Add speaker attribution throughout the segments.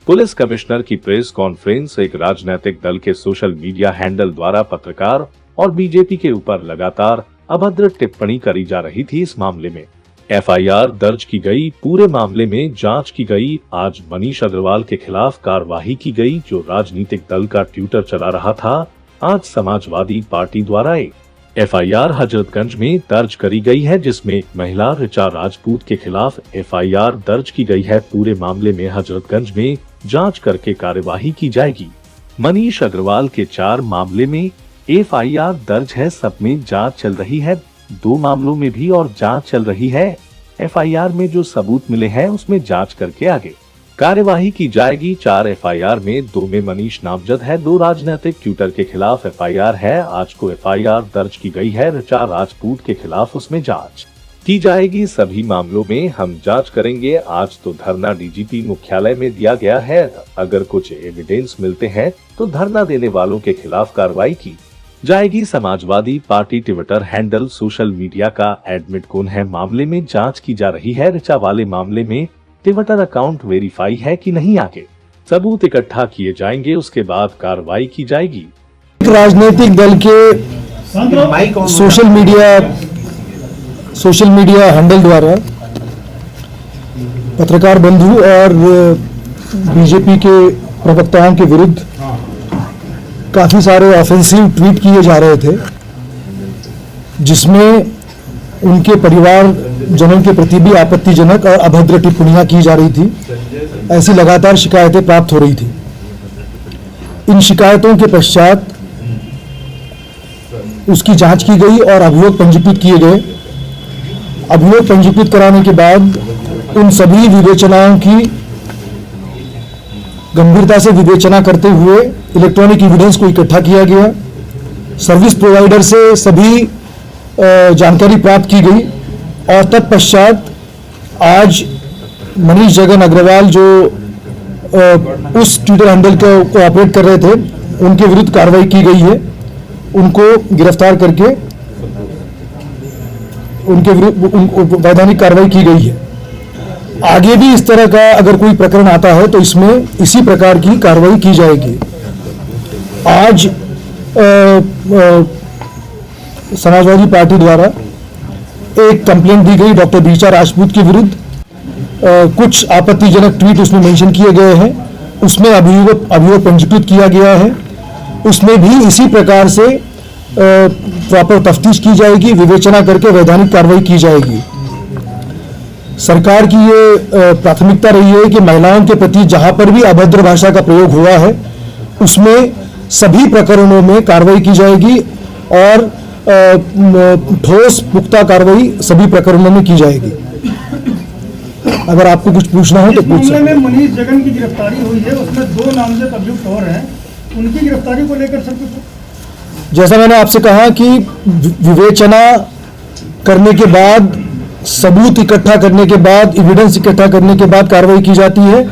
Speaker 1: Police commissioner की press conference एक राजनीतिक दल के सोशल मीडिया हैंडल द्वारा पत्रकार और बीजेपी के ऊपर लगातार अभद्र टिप्पणी करी जा रही थी। इस मामले में एफआईआर दर्ज की गई, पूरे मामले में जांच की गई। आज मनीष अग्रवाल के खिलाफ कार्रवाई की गई, जो राजनीतिक दल का ट्विटर चला रहा था। आज समाजवादी पार्टी द्वारा एक एफआईआर हजरतगंज में दर्ज करी गई है, जिसमें महिला ऋचा राजपूत के खिलाफ एफआईआर दर्ज की गई है। पूरे मामले में हजरतगंज में जांच करके कार्यवाही की जाएगी। मनीष अग्रवाल के 4 मामले में एफआईआर दर्ज है, सब में जांच चल रही है। 2 मामलों में भी और जांच चल रही है। एफआईआर में जो सबूत मिले हैं उसमें जांच करके आगे कार्यवाही की जाएगी। 4 एफआईआर में 2 में मनीष नामजद है, 2 राजनीतिक ट्विटर के खिलाफ एफआईआर है। आज को एफआईआर दर्ज की गई है ऋचा राजपूत के खिलाफ, उसमें जांच की जाएगी। सभी मामलों में हम जांच करेंगे। आज तो धरना डीजीपी मुख्यालय में दिया गया है। अगर कुछ एविडेंस मिलते हैं तो धरना देने वालों के खिलाफ कार्रवाई की जाएगी। Samajwadi party Twitter handle social media का एडमिट कौन है, मामले में जांच की जा रही है। ऋचा वाले मामले में ट्विटर अकाउंट वेरीफाई है कि नहीं, आगे सबूत इकट्ठा किए जाएंगे, उसके बाद कार्रवाई की जाएगी।
Speaker 2: राजनीतिक दल के सोशल मीडिया हैंडल द्वारा पत्रकार बंधु और बीजेपी के प्रवक्ताओं के विरुद्ध काफी सारे ऑफेंसिव ट्वीट किए जा रहे थे, जिसमें उनके परिवार जनों के प्रति भी आपत्तिजनक और अभद्र टिप्पणियां की जा रही थी। ऐसी लगातार शिकायतें प्राप्त हो रही थी। इन शिकायतों के पश्चात उसकी जांच की गई और अभियोग पंजीकृत किए गए। अभियोग पंजीकृत कराने के बाद उन सभी विवेचनाओं की गंभीरता से विवेचना करते हुए इलेक्ट्रॉनिक एविडेंस को इकट्ठा किया गया। सर्विस प्रोवाइडर से सभी जानकारी प्राप्त की गई और तत्पश्चात आज मनीष जगन अग्रवाल जो उस ट्विटर हैंडल को ऑपरेट कर रहे थे, उनके विरुद्ध कार्रवाई की गई है। उनको गिरफ्तार करके उनके विरुद्ध वैधानिक कार्रवाई की गई है। आगे भी इस तरह का अगर कोई प्रकरण आता है तो इसमें इसी प्रकार की कार्रवाई की जाएगी। आज समाजवादी पार्टी द्वारा एक कंप्लेंट दी गई डॉक्टर ऋचा राजपूत के विरुद्ध। कुछ आपत्तिजनक ट्वीट उसमें मेंशन किए गए हैं, उसमें अभियोग पंजीकृत किया गया है। उसमें भी इसी प्रकार से प्रॉपर तफ्तीश की जाएगी, विवेचना करके वैधानिक कार्रवाई की जाएगी। सरकार की ये प्राथमिकता रही है कि महिलाओं के प्रति जहां पर भी अभद्र भाषा का प्रयोग हुआ है उसमें सभी प्रकरणों में कार्रवाई की जाएगी और ठोस पुख्ता कार्रवाई सभी प्रकरणों में की जाएगी। अगर आपको कुछ पूछना हो तो पूछ सकते हैं।
Speaker 3: मामले में मनीष जगन की गिरफ्तारी हुई है, उसमें 2 नामजद अभियुक्त और हैं, उनकी गिरफ्तारी को लेकर सर कुछ,
Speaker 2: जैसा मैंने आपसे कहा कि विवेचना करने के बाद, सबूत इकट्ठा करने के बाद, एविडेंस इकट्ठा करने के बाद कार्रवाई की जाती है।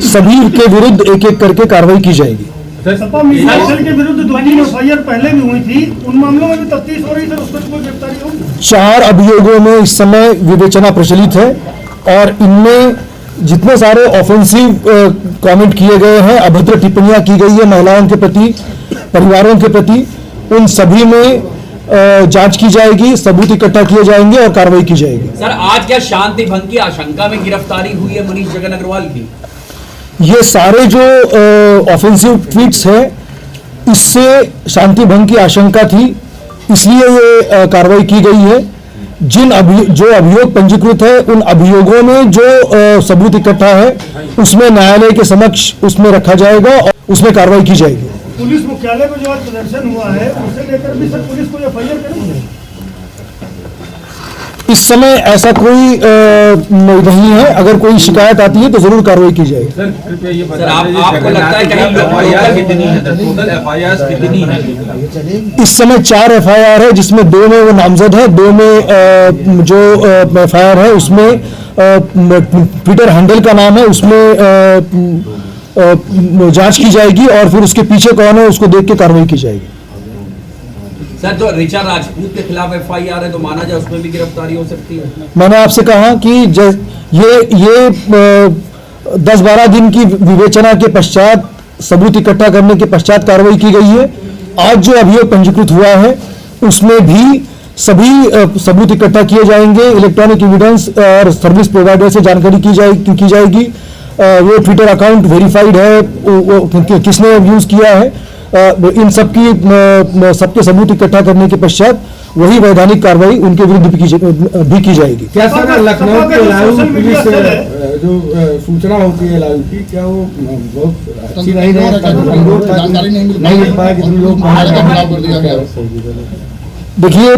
Speaker 2: सभी के विरुद्ध एक एक करके कार्रवाई की जाएगी।
Speaker 3: सपा मिसाइल के विरुद्ध 2-3 एफआईआर पहले भी हुई थी, उन मामलों में भी तफ्तीश हो रही है, उस पर कोई गिरफ्तारी होगी?
Speaker 2: 4 अभियोगों में इस समय विवेचना प्रचलित है और इनमें जितने सारे ऑफेंसिव कमेंट किए गए हैं, अभद्र टिप्पणियां की गई है महिलाओं के प्रति, परिवारों के प्रति, उन सभी में जांच की जाएगी, सबूत इकट्ठा किए जाएंगे और कार्रवाई की जाएगी।
Speaker 4: सर, आज क्या शांति भंग की आशंका में गिरफ्तारी हुई है मनीष जगन अग्रवाल की?
Speaker 2: ये सारे जो ऑफेंसिव ट्वीट्स हैं, इससे शांति भंग की आशंका थी, इसलिए ये कार्रवाई की गई है। जो अभियोग पंजीकृत है, उन अभियोगों में जो सबूत इकट्ठा है उसमें न्यायालय के समक्ष उसमें रखा जाएगा और उसमें कार्रवाई की जाएगी।
Speaker 3: पुलिस मुख्यालय में जो आज प्रदर्शन हुआ है, उसे लेकर भी सर पुलिस को एफआईआर करेंगे?
Speaker 2: इस समय ऐसा कोई नहीं है। अगर कोई शिकायत आती है तो जरूर कार्रवाई की जाएगी।
Speaker 4: सर, आपको लगता है कहीं एफआईआर कितनी है? टोटल एफआईआर कितनी है?
Speaker 2: इस समय 4 एफआईआर है, जिसमें 2 में वो नामजद है, 2 में जो एफआईआर है उसमें ट्विटर हैंडल का नाम है, उसमें जांच की जाएगी और फिर उसके पीछे कौन है उसको देख के कार्रवाई की जाएगी।
Speaker 4: सर, जो ऋचा राजपूत के खिलाफ एफआईआर है तो माना जाए उसमें भी गिरफ्तारी हो सकती है?
Speaker 2: मैंने आपसे कहा कि ये 10-12 दिन की विवेचना के पश्चात, सबूत इकट्ठा करने के पश्चात कार्रवाई की गई है। आज जो अभियोग पंजीकृत हुआ है उसमें भी सभी सबूत इकट्ठा किए जाएंगे, इलेक्ट्रॉनिक एविडेंस और सर्विस प्रोवाइडर से जानकारी की जाएगी। वो ट्विटर अकाउंट वेरीफाइड है, वो किसने यूज किया है, इन सबके सबूत इकट्ठा करने के पश्चात वही वैधानिक कार्रवाई उनके विरुद्ध भी की जाएगी।
Speaker 5: क्या सर लखनऊ के लालू पुलिस जो सूचना होती है लालू की, क्या वो बहुत अच्छी नहीं नहीं मिल पाया कितने लोग?
Speaker 2: देखिए,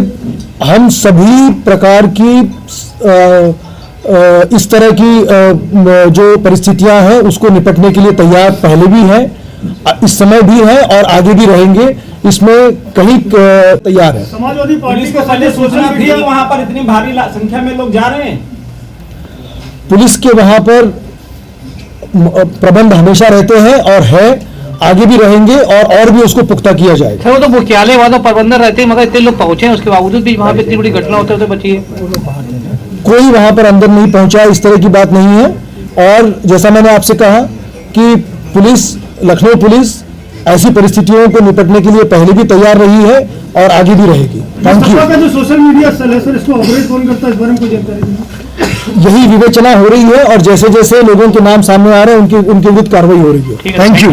Speaker 2: हम सभी प्रकार की इस तरह की जो परिस्थितियां हैं उसको निपटने के लिए तैयार पहले भी हैं, इस समय भी है और आगे भी रहेंगे, इसमें कहीं तैयार है।
Speaker 3: समाजवादी पार्टी
Speaker 4: पुलिस को पहले सूचना थी वहां पर इतनी भारी संख्या में लोग जा रहे हैं?
Speaker 2: पुलिस के वहां पर प्रबंध हमेशा रहते हैं और है, आगे भी रहेंगे और भी उसको पुख्ता किया जाएगा।
Speaker 6: सर वो तो मुख्यालय वहां तो प्रबंधन रहते हैं, मगर इतने लोग पहुंचे हैं उसके बावजूद भी वहां पे इतनी बड़ी घटना होते होते बची है।
Speaker 2: कोई वहां पर अंदर नहीं पहुंचा, इस तरह की बात नहीं है। और जैसा मैंने आपसे कहा कि पुलिस, लखनऊ पुलिस ऐसी परिस्थितियों को निपटने के लिए पहले भी तैयार रही है और आगे भी रहेगी। Thank you.
Speaker 3: का जो सोशल मीडिया सेल है सर, इसको ऑपरेट कौन करता है, इस बारे में कोई जानकारी नहीं?
Speaker 2: यही विवेचना हो रही है और जैसे जैसे लोगों के नाम सामने आ रहे हैं उनके विरुद्ध कार्रवाई हो रही है। Thank you.